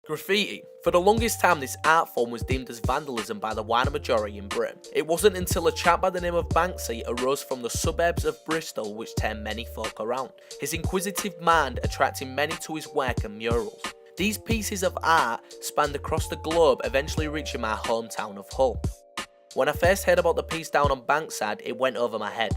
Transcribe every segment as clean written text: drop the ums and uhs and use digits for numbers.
Graffiti. For the longest time, this art form was deemed as vandalism by the wider majority in Britain. It wasn't until a chap by the name of Banksy arose from the suburbs of Bristol which turned many folk around, his inquisitive mind attracting many to his work and murals. These pieces of art spanned across the globe, eventually reaching my hometown of Hull. When I first heard about the piece down on Bankside, it went over my head.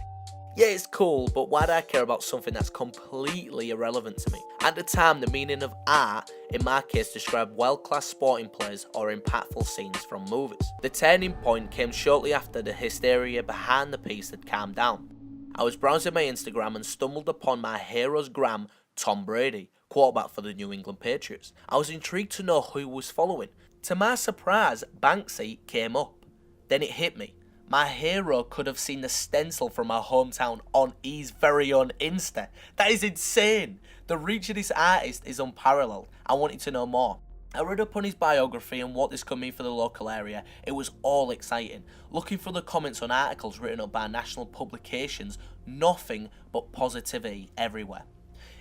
Yeah, it's cool, but why do I care about something that's completely irrelevant to me? At the time, the meaning of art, in my case, described world-class sporting plays or impactful scenes from movies. The turning point came shortly after the hysteria behind the piece had calmed down. I was browsing my Instagram and stumbled upon my hero's gram, Tom Brady, quarterback for the New England Patriots. I was intrigued to know who he was following. To my surprise, Banksy came up. Then it hit me. My hero could have seen the stencil from my hometown on his very own Insta. That is insane. The reach of this artist is unparalleled. I wanted to know more. I read up on his biography and what this could mean for the local area. It was all exciting. Looking for the comments on articles written up by national publications, nothing but positivity everywhere.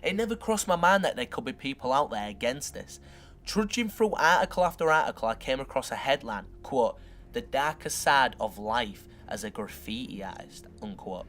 It never crossed my mind that there could be people out there against this. Trudging through article after article, I came across a headline, quote, "The darker side of life as a graffiti artist," unquote.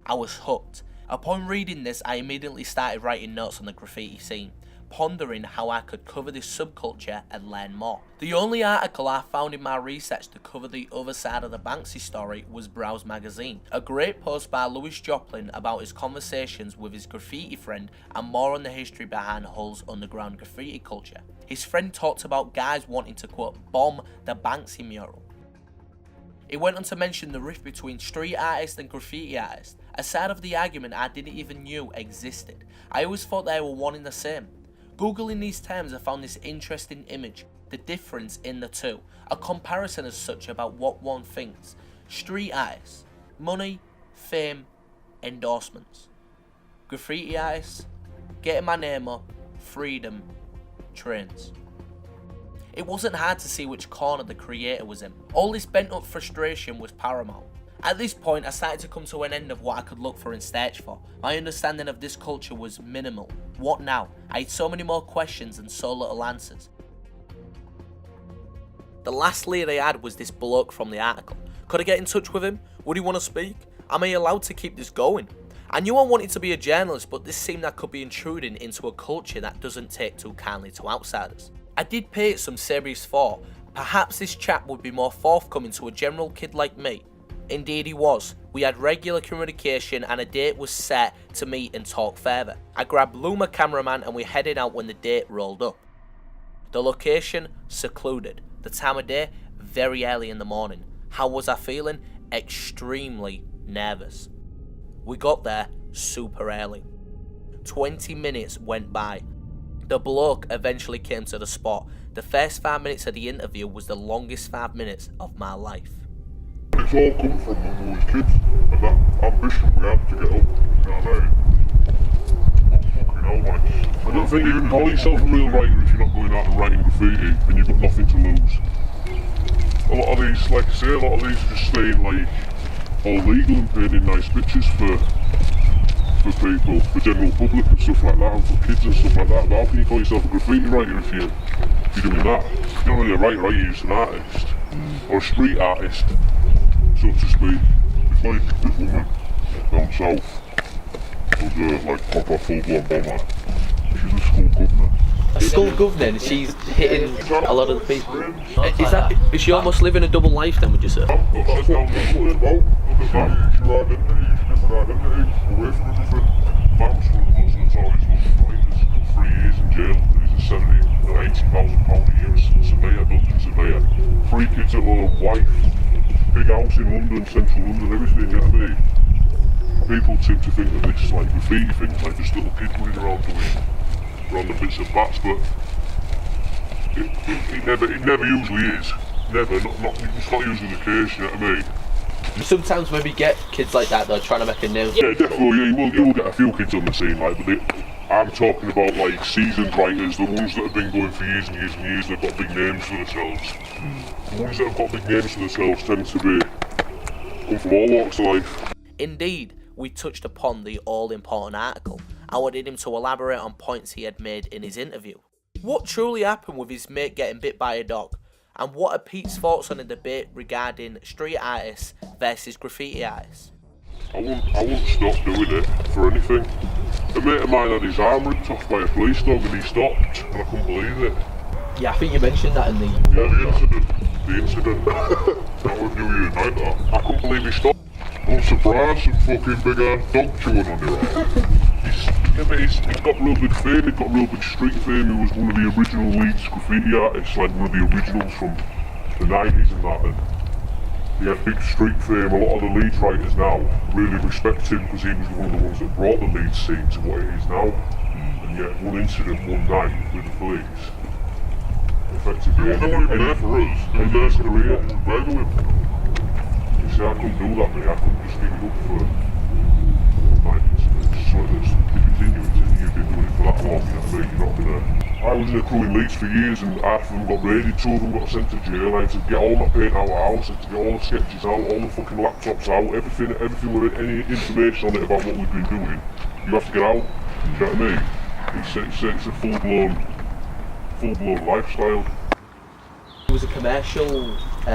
I was hooked. Upon reading this, I immediately started writing notes on the graffiti scene, pondering how I could cover this subculture and learn more. The only article I found in my research to cover the other side of the Banksy story was Browse magazine, a great post by Lewis Joplin about his conversations with his graffiti friend and more on the history behind Hull's underground graffiti culture. His friend talked about guys wanting to, quote, bomb the Banksy mural. It went on to mention the rift between street artists and graffiti artists, a side of the argument I didn't even knew existed. I always thought they were one and the same. Googling these terms, I found this interesting image, the difference in the two, a comparison as such about what one thinks. Street artists, money, fame, endorsements. Graffiti artists, getting my name up, freedom, trains. It wasn't hard to see which corner the creator was in. All this bent up frustration was paramount. At this point, I started to come to an end of what I could look for and search for. My understanding of this culture was minimal. What now? I had so many more questions and so little answers. The last lead I had was this bloke from the article. Could I get in touch with him? Would he want to speak? Am I allowed to keep this going? I knew I wanted to be a journalist, but this seemed I could be intruding into a culture that doesn't take too kindly to outsiders. I did pay it some serious thought. Perhaps this chap would be more forthcoming to a general kid like me. Indeed he was. We had regular communication and a date was set to meet and talk further. I grabbed Lou, my cameraman, and we headed out when the date rolled up. The location, secluded. The time of day, very early in the morning. How was I feeling? Extremely nervous. We got there super early. 20 minutes went by. The bloke eventually came to the spot. The first 5 minutes of the interview was the longest 5 minutes of my life. It's all come from when we was kids, and that ambition we had to get up, you know what I mean? Fucking hell, like, I don't think you can call yourself a real writer if you're not going out and writing graffiti and you've got nothing to lose. A lot of these, like I say, a lot of these are just staying like all legal and painting nice pictures for people, the general public and stuff like that, and for kids and stuff like that. But how can you call yourself a graffiti writer if you're doing that? You're not really a writer, are you? You're just an artist, or a street artist, so to speak. It's like this woman down south was like proper full-blown bomber. She's a school governor. A school governor? She's hitting a lot of the people. Is she almost living a double life then, would you say? That's what it's about. It's your identity, it's different identity, away from everything. That's one of the ones that's always looking for 3 years in jail. He's a 70 or 80,000 pound a year surveyor, building surveyor. 3 kids at home, wife, big house in London, central London, everything, you know what I mean? People seem to think that this is like graffiti things, like just little kids running around doing random bits of bats, but it never usually is. Never, it's not usually the case, you know what I mean? You sometimes maybe get kids like that though, trying to make a name. Yeah, definitely, yeah, you will get a few kids on the scene, like, but I'm talking about like seasoned writers, the ones that have been going for years and years and years, they've got big names for themselves. The ones that have got big names for themselves tend to come from all walks of life. Indeed, we touched upon the all-important article. I wanted him to elaborate on points he had made in his interview. What truly happened with his mate getting bit by a dog? And what are Pete's thoughts on a debate regarding street artists versus graffiti artists? I wouldn't stop doing it for anything. A mate of mine had his arm ripped off by a police dog and he stopped, and I couldn't believe it. Yeah, I think you mentioned that in the... Yeah, the incident. That was New Year's night, that. I couldn't believe he stopped. I'm surprised some fucking big ass dog chewing on your arm. He's got real big fame, he's got real big street fame. He was one of the original Leeds graffiti artists, like one of the originals from the 90s and that. And he had big street fame. A lot of the Leeds writers now really respect him because he was one of the ones that brought the Leeds scene to what it is now. And yet one incident one night with the police effectively ended there for us. And there's the career. You see, I couldn't do that, mate. I couldn't just give it up for all night incidents. So it's continuing to you've been doing it for that long, you know what I mean? You're not gonna... I was in a crew in Leeds for years and half of them got raided, two of them got sent to jail. I had to get all my paint out of the house, I had to get all the sketches out, all the fucking laptops out, everything with any information on it about what we've been doing. You have to get out, you know what I mean? It's a full-blown lifestyle. He was a commercial... He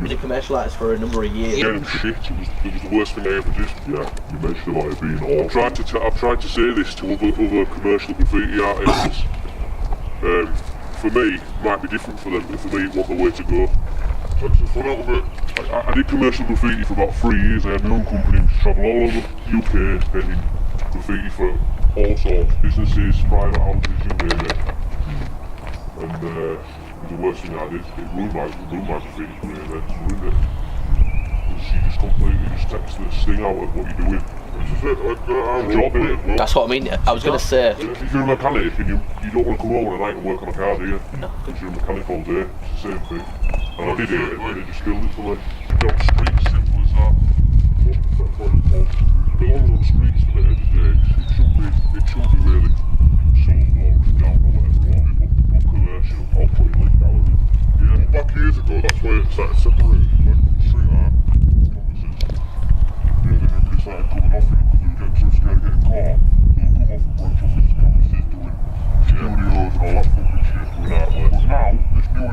was a commercial artist for a number of years. Yeah, shit. It was the worst thing I ever did. Yeah, you mentioned about it being awful. I've tried to say this to other commercial graffiti artists. For me, it might be different for them, but for me, it wasn't the way to go. Takes the fun out of it. I did commercial graffiti for about 3 years. I had my own company, which travel all over the UK, painting graffiti for all sorts, businesses, private houses, you name it. And the worst thing I did, it ruined my graffiti career then, ruined it. Because you just completely takes the sting out of what you're doing. It's just a job, innit? That's what I mean. I was going to say... If you're a mechanic and you don't want to come home at night and work on a car, do you? No. Because you're a mechanic all day, it's the same thing. And I did it, and it just killed it for me. It's on the street, as simple as that. That's what it's called. It belongs on the streets for the end of the day. It shouldn't be really sold or down or whatever. But commercial, I'll put it like gallery. Yeah, but back years ago, that's why it started separated. Like street art, canvases. Yeah, then everybody started coming off it because they were getting too scared of getting caught. So they'll come off and branch off into canvases doing studios and all that fucking shit, doing artwork. But now, this new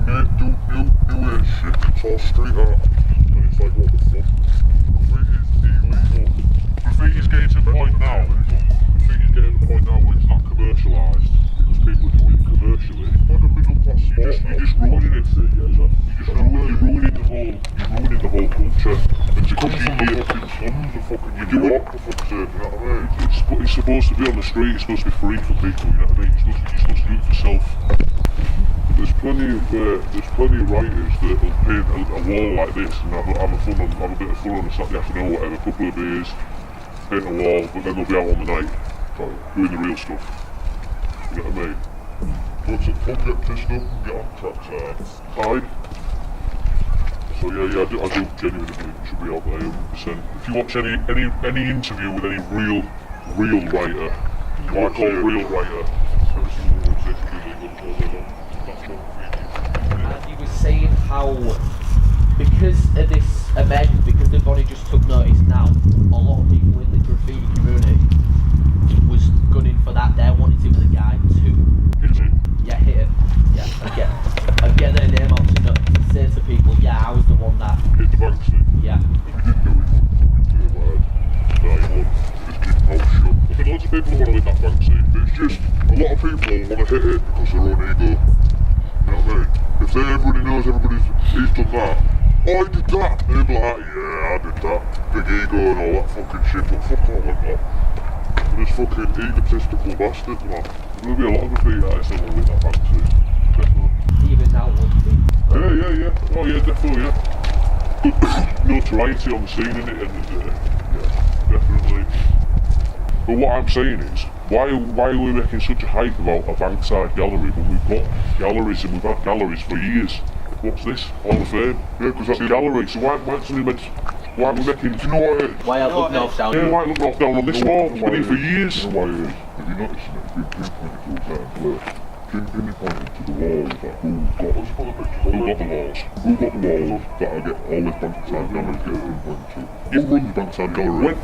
age shit, it's all street art. And it's like, what the fuck? Graffiti's illegal. Graffiti's getting to the point now. Graffiti's getting to the point now where it's not commercialised. Because people do it commercially. Like a middle class sport. You're just ruining it. You're ruining the whole culture. And to come from the fucking slums of fucking New York, for fuck's sake, you know what I mean? It's supposed to be on the street, it's supposed to be free for people, you know what I mean? You're supposed to do it for self. There's plenty of writers that will paint a wall like this and have a bit of fun on a Saturday afternoon or whatever, a couple of beers, paint a wall, but then they'll be out on the night, doing the real stuff. You know what I mean? Don't get pissed up and get on tracks hide. So yeah, I do genuinely believe it should be out there 100%. If you watch any interview with any real writer, what I call real writer, every single one would say it's illegal all day long. That's not And he was saying how, because of this amendment, because they've only just took notice now, a lot of people in the graffiti community was gunning for that. They wanted to be the guy to hit it. Yeah, hit it. Yeah, and get their name out to say to people, yeah, I was the one that Hit the Banksy. Yeah. We didn't do it. He won. Just keep your mouth shut. I think lots of people want to hit that Banksy. It's just a lot of people want to hit it because their own ego. You know what I mean? If everybody knows he's done that. Oh, I did that. They'll be like, yeah, I did that. Big ego and all that fucking shit. But fuck all like that. This fucking egotistical bastard, man. There'll be a lot of graffiti artists that will hit that Banksy. Definitely. even now would be. Yeah. Oh yeah, definitely, yeah. Notoriety on the scene, innit, at the end of the day. Yeah, definitely. But what I'm saying is, why are we making such a hype about a Bankside gallery when we've got galleries and we've had galleries for years? What's this? Hall of Fame? Yeah, because that's a gallery, so why are we making, do you know what it is? Why look north down? Yeah, why look north down on this wall? It's been here for years. You know why it is? Have you noticed it's been pinpointed to a certain place? Pinpointed to the walls, like who got the walls? Who got the walls that I get all this Bankside gallery get pinpointed to? Who runs Bankside gallery?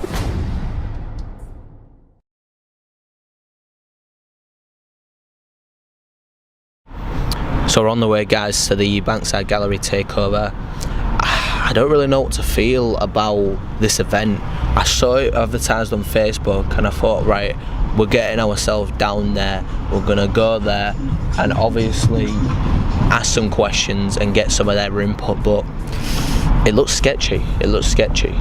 So we're on the way, guys, to the Bankside Gallery takeover. I don't really know what to feel about this event. I saw it advertised on Facebook and I thought, right, we're getting ourselves down there, we're gonna go there and obviously ask some questions and get some of their input, but it looks sketchy, it looks sketchy.